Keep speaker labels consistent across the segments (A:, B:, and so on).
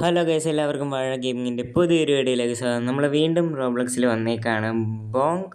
A: Hello guys, എല്ലാവർക്കും വാഴ ഗെയിമിങ്ങിൻ്റെ പുതിയൊരു വീഡിയോയിലേക്ക് സ്വാഗതം. നമ്മൾ വീണ്ടും റോബ്ലോക്സിൽ വന്നേക്കാണ് ബോങ്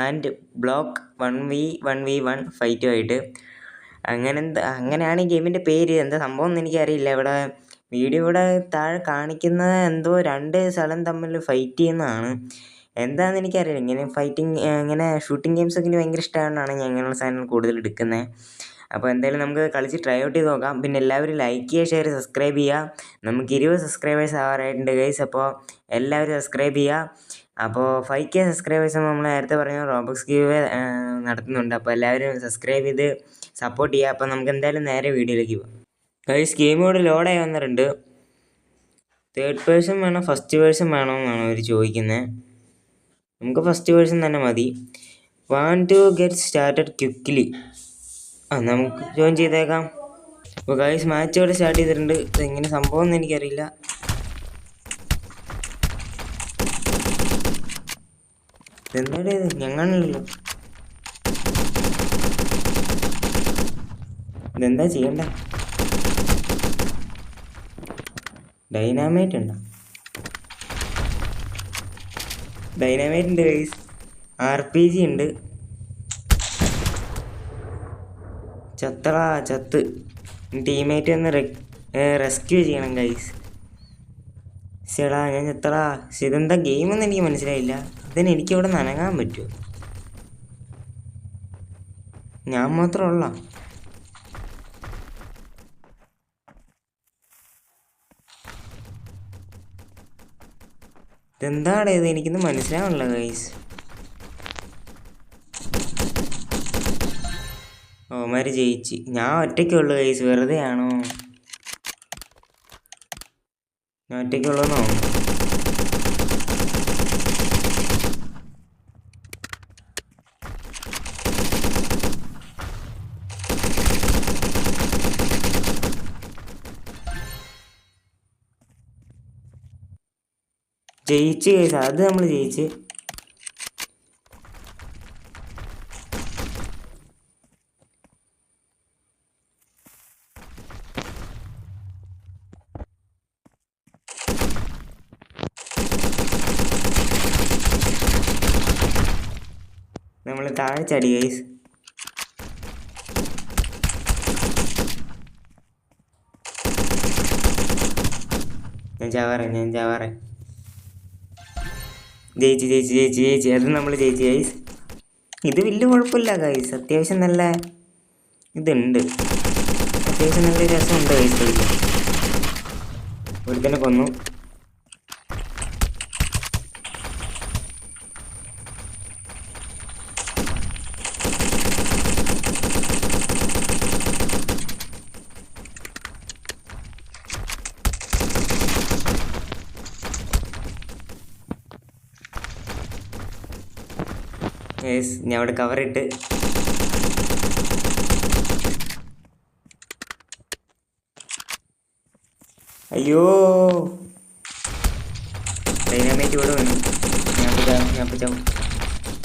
A: ആൻഡ് ബ്ലോക്ക് 1v1 ഫൈറ്റുമായിട്ട്. അങ്ങനെയാണ് ഈ ഗെയിമിൻ്റെ പേര്. എന്താ സംഭവം എന്ന് എനിക്കറിയില്ല. ഇവിടെ താഴെ കാണിക്കുന്നത് എന്തോ രണ്ട് സ്ഥലം തമ്മിൽ ഫൈറ്റ് ചെയ്യുന്നതാണ്. എന്താണെന്ന് എനിക്കറിയില്ല. ഇങ്ങനെ ഷൂട്ടിംഗ് ഗെയിംസൊക്കെ എനിക്ക് ഭയങ്കര ഇഷ്ടമായിട്ടാണ് ഞാൻ ഇങ്ങനെയുള്ള സാധനങ്ങൾ കൂടുതൽ എടുക്കുന്നത്. അപ്പോൾ എന്തായാലും നമുക്ക് കളിച്ച് ട്രൈ ഔട്ട് ചെയ്ത് നോക്കാം. പിന്നെ എല്ലാവരും ലൈക്ക് ചെയ്യുക, ഷെയർ, സബ്സ്ക്രൈബ് ചെയ്യുക. നമുക്ക് 20 സബ്സ്ക്രൈബേഴ്സ് ആവാറായിട്ടുണ്ട് ഗൈസ്. അപ്പോൾ എല്ലാവരും സബ്സ്ക്രൈബ് ചെയ്യുക. അപ്പോൾ 5K സബ്സ്ക്രൈബേഴ്സ് നമ്മൾ നേരത്തെ പറഞ്ഞു റോബ്ലോക്സ് ഗീവ് നടത്തുന്നുണ്ട്. അപ്പോൾ എല്ലാവരും സബ്സ്ക്രൈബ് ചെയ്ത് സപ്പോർട്ട് ചെയ്യുക. അപ്പോൾ നമുക്ക് എന്തായാലും നേരെ വീഡിയോയിലേക്ക് പോകാം. ഗൈസ്, ഗെയിം ഇവിടെ ലോഡായി വന്നിട്ടുണ്ട്. 3rd പേഴ്സൺ വേണോ ഫസ്റ്റ് പേഴ്സൺ വേണോ എന്നാണ് അവർ ചോദിക്കുന്നത്. നമുക്ക് ഫസ്റ്റ് പേഴ്സൺ തന്നെ മതി. Want to get started quickly. നമുക്ക് ജോയിൻ ചെയ്തേക്കാം. അപ്പോൾ ഗൈസ്, മാച്ച് ഇവിടെ സ്റ്റാർട്ട് ചെയ്തിട്ടുണ്ട്. ഇതെങ്ങനെ സംഭവം എന്ന് എനിക്കറിയില്ല. ഇതെന്താ ഇത്? ഞങ്ങളല്ലോ ഇതെന്താ ചെയ്യണ്ട? ഡൈനാമൈറ്റ് ഉണ്ടോ? ഡൈനാമൈറ്റ് ഉണ്ട് ഗൈസ്. RPG ഉണ്ട്. ചത്ത് ടീമേറ്റ് ഒന്ന് റെസ്ക്യൂ ചെയ്യണം ഗൈസ്. ചേടാ ഞാൻ ചത്തടാ. പക്ഷെ ഇതെന്താ ഗെയിമെന്ന് എനിക്ക് മനസ്സിലായില്ല. ഇതിന് എനിക്കിവിടെ നനങ്ങാൻ പറ്റുമോ? ഞാൻ മാത്രമുള്ള ഇതെന്താണ് ഇത്? എനിക്കൊന്നും മനസ്സിലാവണില്ല ഗൈസ്. ഓമാര് ജയിച്ച്. ഞാൻ ഒറ്റയ്ക്കുള്ളൂ ഗൈസ്. വെറുതെ ആണോ? ഞാൻ ഒറ്റയ്ക്കുള്ളൂന്നോ? ജയിച്ച് ഗൈസ്. അത് നമ്മൾ ജയിച്ച്. നമ്മൾ താഴെ ചടി ഗൈസ്. ഞാൻ ചാവാറേ. ജയിച്ച്. അത് നമ്മൾ ജയിച്ച് ഗൈസ്. ഇത് വലിയ കുഴപ്പമില്ല ഗൈസ്. അത്യാവശ്യം നല്ല ഇതുണ്ട്. അത്യാവശ്യം നല്ല രസമുണ്ട് ഗൈസ് കളിക്കാൻ. ഒരുത്തനെ കൊന്നു. ഞാൻ അവിടെ കവറിട്ട്. അയ്യോ, ഡൈനാമൈറ്റ് ഇവിടെ വേണം.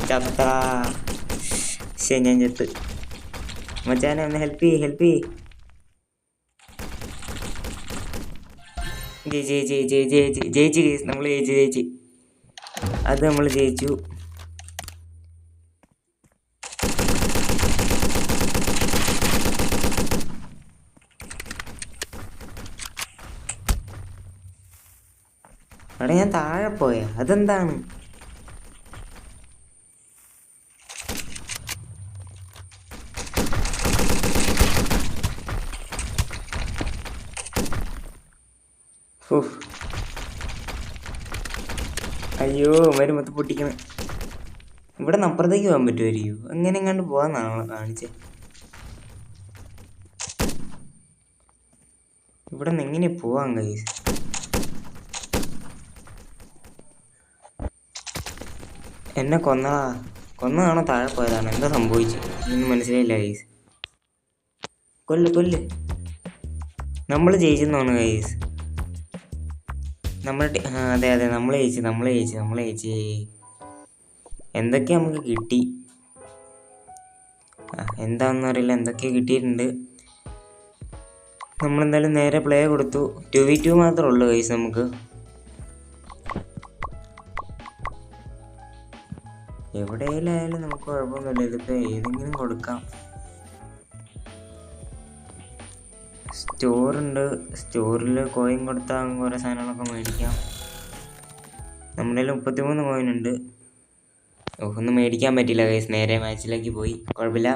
A: ചത്താ. ശരി, ഞാൻ ചത്ത്. മച്ചാനെ ഒന്ന് ഹെൽപ്പ് ചെയ്യ്. ജയിച്ച് കേസ്. നമ്മൾ ജയിച്ച്. അത് നമ്മൾ ജയിച്ചു. അവിടെ ഞാൻ താഴെ പോയ അതെന്താണ്? അയ്യോ, അവര് മൊത്തം പൊട്ടിക്കണ. ഇവിടെ നിന്ന് അപ്പുറത്തേക്ക് പോകാൻ പറ്റുമായിരിക്കും. അങ്ങനെ എങ്ങാണ്ട് പോകാന്നാണോ കാണിച്ചേ? ഇവിടെ നിന്ന് എങ്ങനെ പോവാൻ ഗൈസ്? എന്നെ കൊന്നതാണോ താഴെ പോയതാണോ? എന്താ സംഭവിച്ചു ഒന്നും മനസ്സിലായില്ല ഗൈസ്. കൊല്ല്. നമ്മൾ ജയിച്ചെന്നാണ് ഗൈസ്. അതെ നമ്മൾ ജയിച്ച്. എന്തൊക്കെയാ നമുക്ക് കിട്ടി? എന്താണെന്ന് അറിയില്ല. എന്തൊക്കെയോ കിട്ടിയിട്ടുണ്ട്. നമ്മളെന്തായാലും നേരെ പ്ലേ കൊടുത്തു. 2v2 മാത്രമേ ഉള്ളൂ ഗൈസ് നമുക്ക്. എവിടെയായാലും നമുക്ക് കുഴപ്പമൊന്നുമില്ല. ഇതിപ്പോൾ ഏതെങ്കിലും കൊടുക്കാം. സ്റ്റോറുണ്ട്, സ്റ്റോറിൽ കോയിൻ കൊടുത്താൽ കുറേ സാധനങ്ങളൊക്കെ മേടിക്കാം. നമ്മുടെ കയ്യിൽ 33 കോയിൻ ഉണ്ട്. ഒന്നും മേടിക്കാൻ പറ്റില്ല ഗൈസ്, നേരെ മാച്ചിലേക്ക് പോയി. കുഴപ്പമില്ല,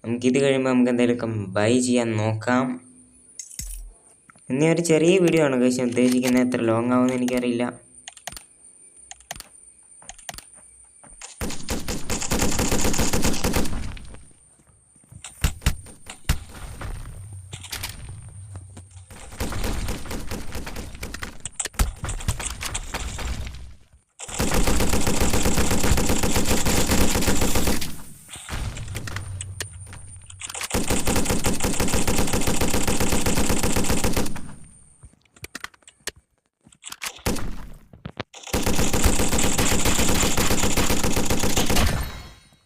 A: നമുക്കിത് കഴിയുമ്പോൾ നമുക്ക് എന്തെങ്കിലുമൊക്കെ ബൈ ചെയ്യാൻ നോക്കാം. ഇനി ഒരു ചെറിയ വീഡിയോ ആണ് ഗൈസ് ഉദ്ദേശിക്കുന്നത്. എത്ര ലോങ് ആവുമെന്ന് എനിക്കറിയില്ല.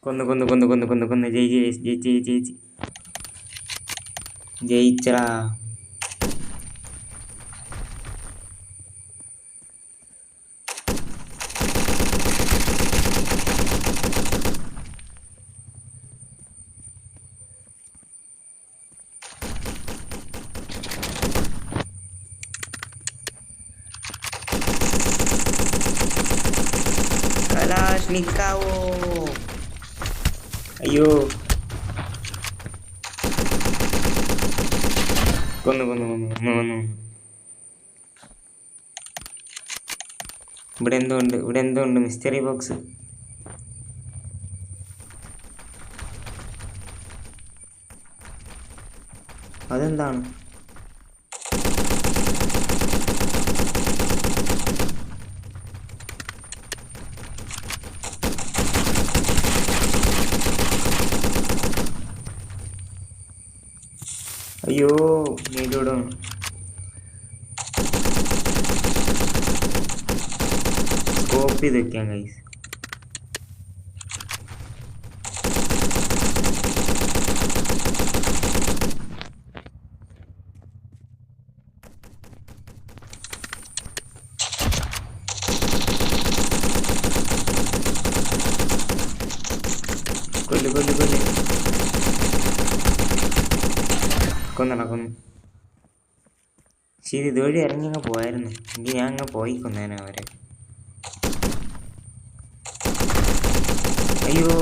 A: കൊന്ന് ജയിച്ചടാ. കലാഷ്നിക്കാവോ, അയ്യോ കൊന്നു. ഇവിടെ എന്തോ ഉണ്ട് മിസ്റ്ററി ബോക്സ്. അതെന്താണ്? അയ്യോ നീടൂടെ സ്കോപ്പ് ചെയ്ത് വെക്കാം ഗൈസ്. കൊന്നു. ശരി, ഇതുവഴി ഇറങ്ങി അങ്ങ് പോയായിരുന്നു എങ്കിൽ ഞാൻ അങ്ങ് പോയി കൊന്നേനെ അവരെ. അയ്യോ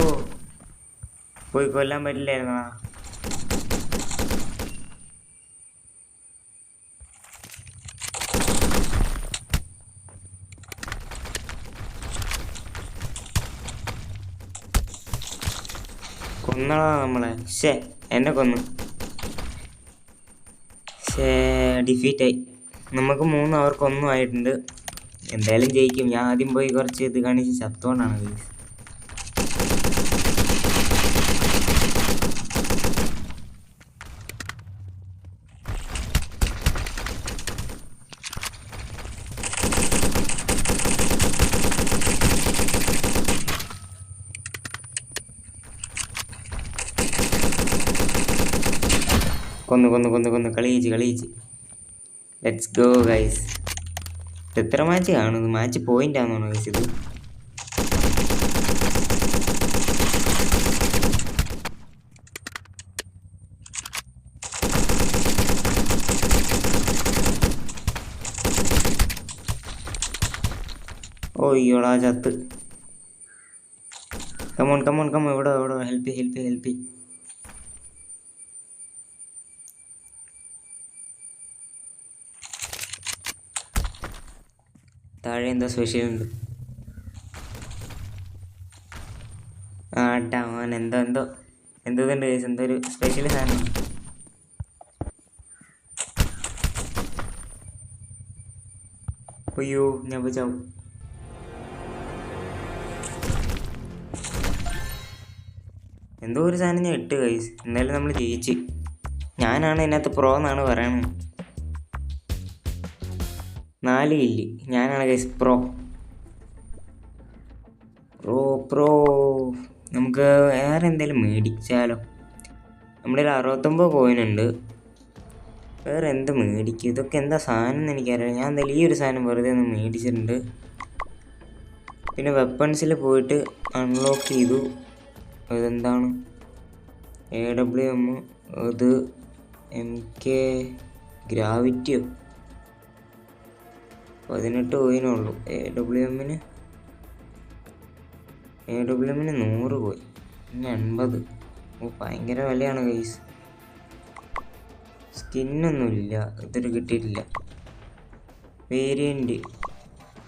A: പോയി കൊല്ലാൻ പറ്റില്ലായിരുന്നാ. കൊന്നടാ നമ്മളെ. എന്നെ കൊന്നു. ഡിഫീറ്റായി. നമുക്ക് 3, അവർക്ക് 1 ആയിട്ടുണ്ട്. എന്തായാലും ജയിക്കും. ഞാൻ ആദ്യം പോയി കുറച്ച് ഇത് കാണിച്ച് ചത്തോണ്ടാണ് ഗൈസ്. കൊന്നു കളിയിച്ച്. Let's go guys. എത്ര മാച്ച് കാണുന്നു? മാച്ച് പോയിന്റ് ആണെന്നാണോ ഗൈസ് ഇത്? ഓയ്യോടാ ചത്ത്. കമോൺ ഇവിടെ ഹെൽപ്പ്. താഴെ എന്തോ സ്പെഷ്യൽ ഉണ്ട്. ആട്ടാ മോൻ എന്തോ ഇതുണ്ട് ഗൈസ്. എന്തോ ഒരു സ്പെഷ്യൽ സാധനം. അയ്യോ ഞാൻ ചാവും. എന്തോ ഒരു സാധനം ഞാൻ ഇട്ട് ഗൈസ്. എന്തായാലും നമ്മൾ ജയിച്ച്. ഞാനാണ് ഇതിനകത്ത് പ്രോ എന്നാണ് പറയണത്. 4 കില്ല് ഞാനാണ് ഗൈസ് പ്രോ. നമുക്ക് വേറെ എന്തെങ്കിലും മേടിച്ചാലോ? നമ്മുടെ 69 കോയിനുണ്ട്. വേറെ എന്ത് മേടിക്കും? ഇതൊക്കെ എന്താ സാധനം എന്ന് എനിക്കറിയാം. ഞാൻ എന്തായാലും ഈ ഒരു സാധനം വെറുതെ ഒന്ന് മേടിച്ചിട്ടുണ്ട്. പിന്നെ വെപ്പൺസിൽ പോയിട്ട് അൺലോക്ക് ചെയ്തു. അതെന്താണ്? AWM. അത് MK ഗ്രാവിറ്റിയോ? 18 കോയിനുള്ളൂ. AWM-ന് 100 കോയിൻ. പിന്നെ 80. ഭയങ്കര വിലയാണ് ഗൈസ്. സ്കിന്നൊന്നുമില്ല, ഇതൊരു കിട്ടിയിട്ടില്ല.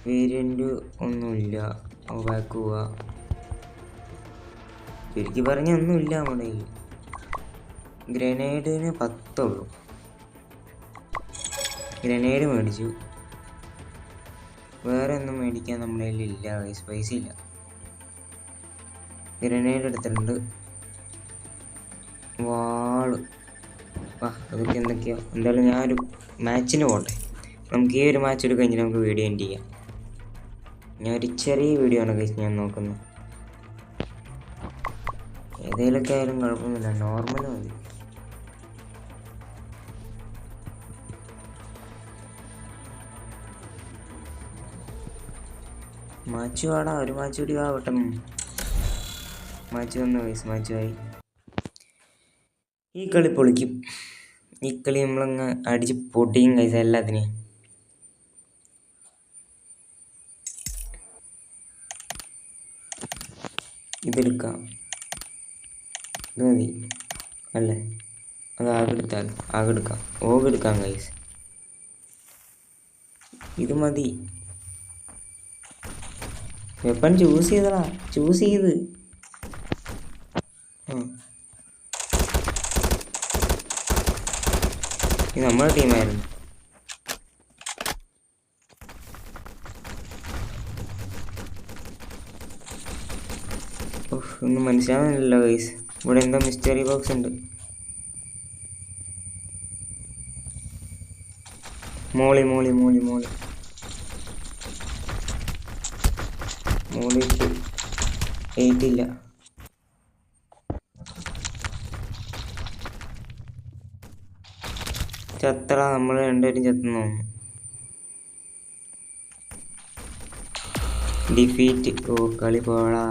A: വേരിയൻ്റ് ഒന്നുമില്ല. ബാക്ക് പോവുക. ശരിക്കും പറഞ്ഞ ഒന്നുമില്ല നമ്മുടെ കയ്യിൽ. ഗ്രനേഡിന് 10 ഉള്ളൂ. ഗ്രനേഡ് മേടിച്ചു. വേറെ ഒന്നും മേടിക്കാൻ നമ്മുടെ കയ്യിൽ ഇല്ല ഗൈസ്, പൈസ ഇല്ല. ഗ്രനേഡ് എടുത്തിട്ടുണ്ട്. വാള് അതൊക്കെ എന്തൊക്കെയോ. എന്തായാലും ഞാനൊരു മാച്ചിന് പോട്ടെ. നമുക്ക് ഈ ഒരു മാച്ച് എടുത്ത് കഴിഞ്ഞിട്ട് നമുക്ക് വീഡിയോ എൻഡ് ചെയ്യാം. ഞാനൊരു ചെറിയ വീഡിയോ ആണ് ഗൈസ് ഞാൻ നോക്കുന്നത്. ഏതെങ്കിലുമൊക്കെ ആയാലും കുഴപ്പമൊന്നുമില്ല, നോർമൽ മതി. മാച്ച് വാടാ, ഒരു മാച്ച് കൂടി വാ പെട്ടെന്ന്. മാച്ച് വന്നു ഗൈസ്, മാച്ചായി. ഈ കളി പൊളിക്കും. ഈ കളി നമ്മളങ്ങ് അടിച്ച് പൊട്ടിയും ഗൈസ് എല്ലാത്തിനെയും. ഇതെടുക്കാം, ഇത് മതി അല്ലേ? അത് ആകെടുക്കാം. ഓകെടുക്കാം ഗൈസ്, ഇത് മതി. വെപ്പൺ ചൂസ് ചെയ്തടാ, ചൂസ് ചെയ്ത്. ഇത് നമ്മുടെ ടീമായിരുന്നു. ഒന്നും മനസ്സിലാവുന്നില്ലല്ലോ ഗൈസ്. ഇവിടെ എന്തോ മിസ്റ്ററി ബോക്സ് ഉണ്ട്. മോളി 8 ഇല്ല. ചത്തറ, നമ്മൾ രണ്ടുപേരും ചത്തെന്ന് തോന്നുന്നു. ഡിഫീറ്റ്. കളി പോടാ,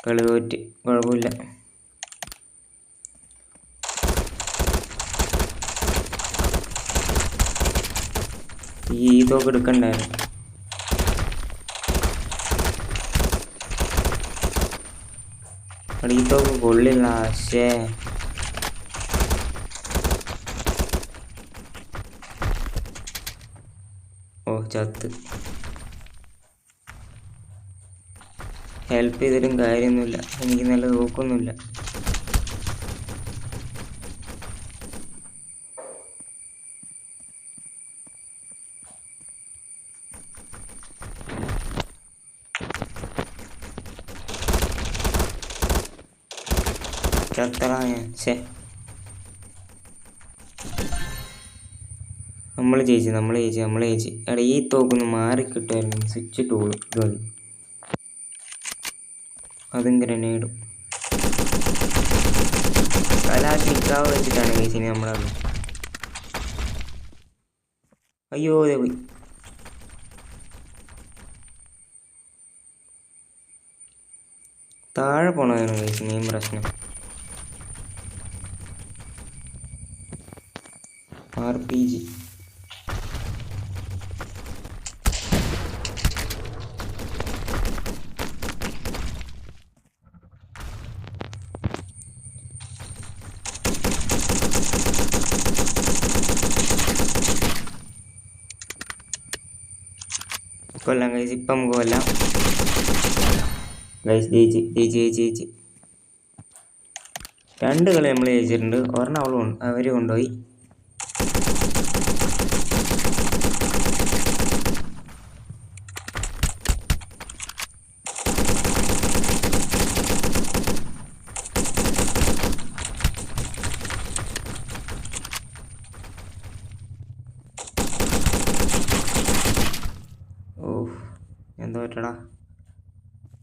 A: കളി തോറ്റ്. കുഴപ്പമില്ല. ഈ തോക്ക് എടുക്കണ്ടായിരുന്നു. ഈ തോക്ക് കൊള്ളില്ല. ചത്ത്. ഹെൽപ്പ് ചെയ്തിട്ടും കാര്യമൊന്നുമില്ല, എനിക്ക് നല്ല തോക്കൊന്നുമില്ല. ചത്തറാ ഞാൻ. നമ്മൾ ജയിച്ച്. എടാ ഈ തോക്കൊന്ന് മാറിക്കിട്ടുമായിരുന്നു. സ്വിച്ച് ടൂൾ ഇത് മതി. അതും ഗ്രനേഡും കലാശിക്കാവ് വെച്ചിട്ടാണ് കേസിന് നമ്മളത്. അയ്യോ അതെ പോയി. താഴെ പോണമായിരുന്നു കേസ്, മെയിൻ പ്രശ്നം. RPG കൊല്ലാം ഗൈസ്. ഇപ്പം നമുക്ക് കൊല്ലാം ഗൈസ്. ജയിച്ച് 2 കളി നമ്മൾ ജയിച്ചിട്ടുണ്ട്. ഒരെണ്ണം അവർ കൊണ്ടുപോയി. എന്താ പറ്റടാ,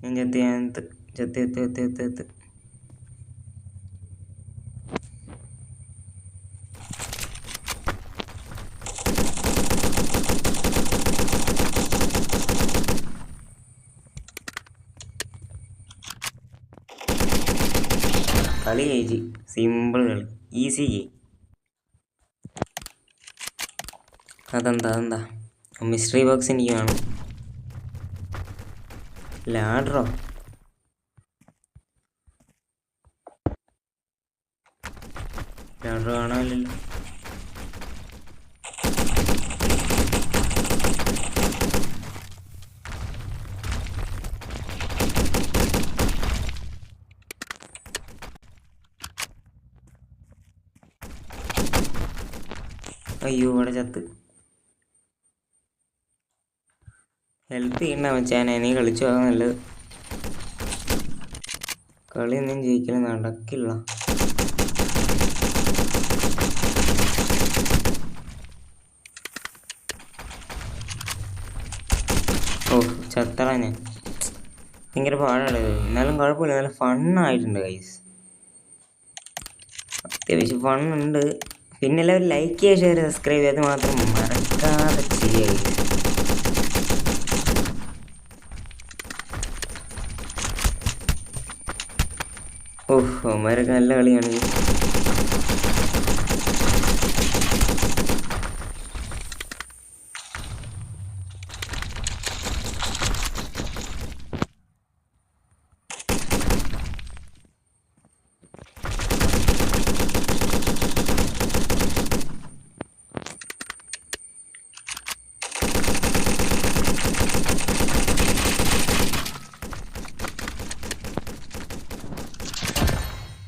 A: ഞാൻ ചത്ത്. കളി കഴിച്ച്. സിമ്പിൾ കളി, ഈസി ഗെയിം. അതെന്താ മിസ്റ്ററി ബോക്സ് എനിക്ക് വേണം. ലാഡറോ? ലാഡർ കാണാനില്ലല്ലോ. അയ്യോ, ഇവിടെ ചത്ത്. ഹെൽത്ത് ചെയ്യണ്ട മച്ചാനെ, നീ കളിച്ചു പോകാൻ നല്ലത്. കളിയൊന്നും ജയിക്കൽ നടക്കില്ല. ഓ, ചത്തള ഞാൻ. ഭയങ്കര പാടാണ്. എന്നാലും കുഴപ്പമില്ല, നല്ല ഫണ്ണായിട്ടുണ്ട് ഗൈസ്. അത്യാവശ്യം ഫണ്ണുണ്ട്. പിന്നെ എല്ലാവരും ലൈക്ക് ചെയ്യുക, ഷെയർ, സബ്സ്ക്രൈബ് ചെയ്യാതെ മാത്രം മറക്കാതെ ചെയ്യുക. ഓഹ്, അവന്മാരൊക്കെ നല്ല കളിയാണ്.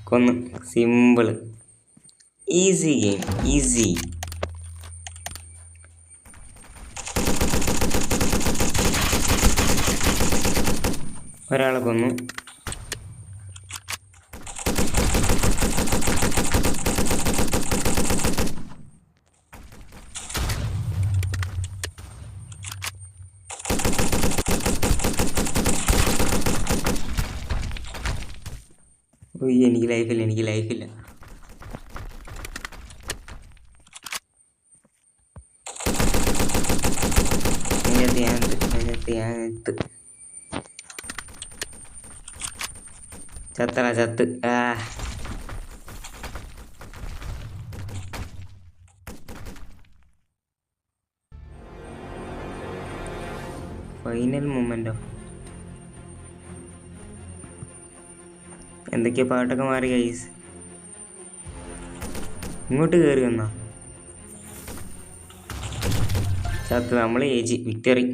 A: കൊന്ന്. Simple, easy game, easy. ഒരാളെ കൊന്നു. ഉയ്യ്, എനിക്ക് ലൈഫില്ല. ചത്ത്. Final memento? എന്തൊക്കെയോ പാട്ടൊക്കെ മാറി ഗൈസ്. ഇങ്ങോട്ട് കയറി വന്നാ ചത്ത്. നമ്മൾ ജയിച്ച്, വിക്ടറി.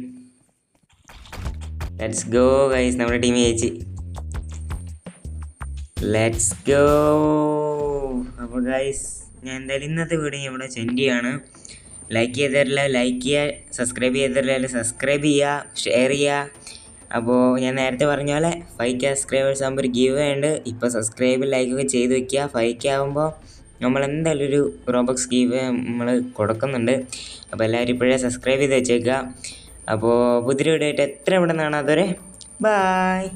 A: ലെറ്റ്സ് ഗോ ഗൈസ്, നമ്മുടെ ടീം ജയിച്ച്. Let's go. അപ്പോൾ ഗൈസ്, ഞാൻ എന്തായാലും ഇന്നത്തെ വീഡിയോ ഇവിടെ സെൻഡ് ചെയ്യാണ്. ലൈക്ക് ചെയ്തിട്ടില്ല ലൈക്ക് ചെയ്യുക, സബ്സ്ക്രൈബ് ചെയ്തിട്ടില്ല സബ്സ്ക്രൈബ് ചെയ്യുക, ഷെയർ ചെയ്യുക. അപ്പോൾ ഞാൻ നേരത്തെ പറഞ്ഞ പോലെ 5K സബ്സ്ക്രൈബേഴ്സ് ആകുമ്പോൾ ഒരു ഗീവ് ഉണ്ട്. ഇപ്പോൾ സബ്സ്ക്രൈബ് ലൈക്കൊക്കെ ചെയ്ത് വെക്കുക. 5K ആകുമ്പോൾ നമ്മളെന്തായാലും ഒരു റോബക്സ് ഗീവ് നമ്മൾ കൊടുക്കുന്നുണ്ട്. അപ്പോൾ എല്ലാവരും ഇപ്പോഴേ സബ്സ്ക്രൈബ് ചെയ്ത് വെച്ചേക്കുക. അപ്പോൾ പുതിയ വീഡിയോ ആയിട്ട് എത്ര ഇവിടെ നിന്നാണ് അതുവരെ. ബായ്.